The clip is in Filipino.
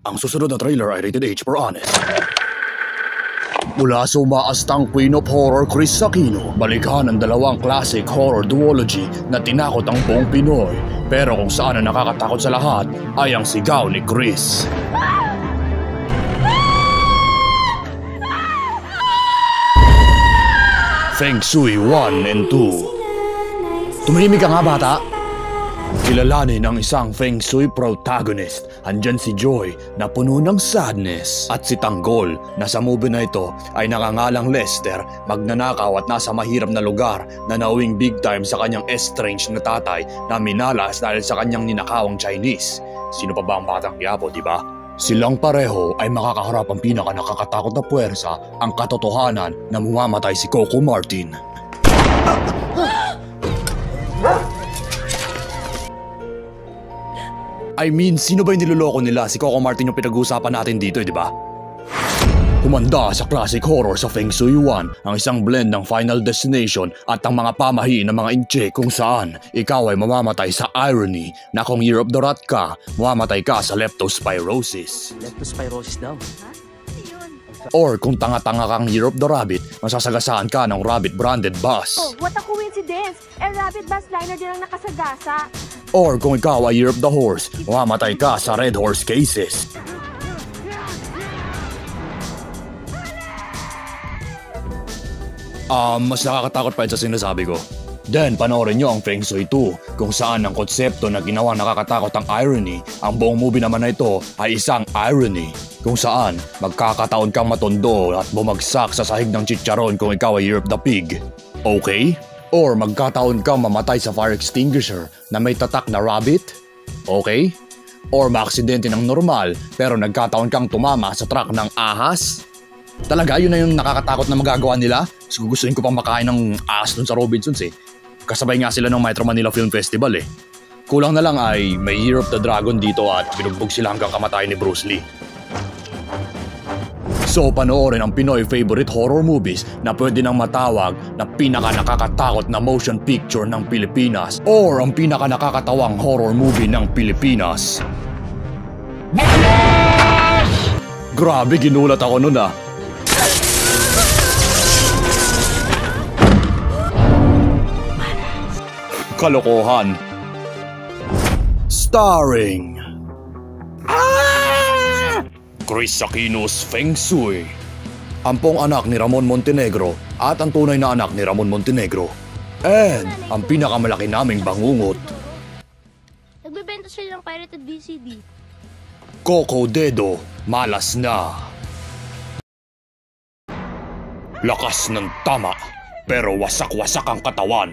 Ang susunod na trailer ay rated H for honest. Mula sa umaastang Queen of Horror Chris Aquino, balikan ang dalawang classic horror duology na tinakot ang buong Pinoy. Pero kung saan ang nakakatakot sa lahat ay ang sigaw ni Chris. Feng Shui 1 and 2. Tumahimik ka nga, bata. Kilalanin ang isang Feng Shui protagonist. Andyan si Joy na puno ng sadness at si Tanggol na sa movie na ito ay nakangalang Lester, magnanakaw at nasa mahirap na lugar na nauwing big time sa kanyang estranged na tatay na minalas dahil sa kanyang ninakawang Chinese. Sino pa ba ang batang Quiapo, di ba? Silang pareho ay makakaharap ang pinaka nakakatakot na puwersa, ang katotohanan na mamamatay si Coco Martin. I mean, sino ba yung niloloko nila? Si Coco Martin yung pinag-uusapan natin dito, di ba? Humanda sa classic horror sa Feng Shui 1, ang isang blend ng Final Destination at ang mga pamahiin ng mga inche kung saan ikaw ay mamamatay sa irony na kung Year of the Rat ka, mamamatay ka sa leptospirosis. Leptospirosis daw. Or kung tanga-tanga kang Year of the Rabbit, masasagasaan ka ng rabbit-branded bus. Oh, what a coincidence! Rabbit bus liner din ang nakasagasa. Or kung ikaw ay Year of the Horse, mamamatay ka sa Red Horse cases. Mas nakakatakot pa ito sa sinasabi ko. Then, panoorin nyo ang Feng Shui 2, kung saan ang konsepto na ginawa nakakatakot ang irony. Ang buong movie naman na ito ay isang irony, kung saan magkakataon kang matondo at bumagsak sa sahig ng chicharon kung ikaw ay Year of the Pig. Okay? Or magkataon kang mamatay sa fire extinguisher na may tatak na rabbit? Okay? Or maaksidente ng normal pero nagkataon kang tumama sa truck ng ahas? Talaga yun na yung nakakatakot na magagawa nila? So gustuin ko pang makain ng ahas dun sa Robinsons eh. Kasabay nga sila ng Metro Manila Film Festival eh. Kulang na lang ay may Year of the Dragon dito at binugbog sila hanggang kamatay ni Bruce Lee. So panoorin ang Pinoy favorite horror movies na pwede nang matawag na pinaka-nakakatakot na motion picture ng Pilipinas or ang pinaka-nakakatawang horror movie ng Pilipinas. Grabe, ginulat ako nun ah. Kalokohan. Starring Chris Aquino's Feng Shui, ang pong anak ni Ramon Montenegro at ang tunay na anak ni Ramon Montenegro, and ang pinakamalaki naming bangungot, Nagbebenta sila ng pirated VCD. Coco Dedo, malas na. Lakas ng tama, pero wasak-wasak ang katawan.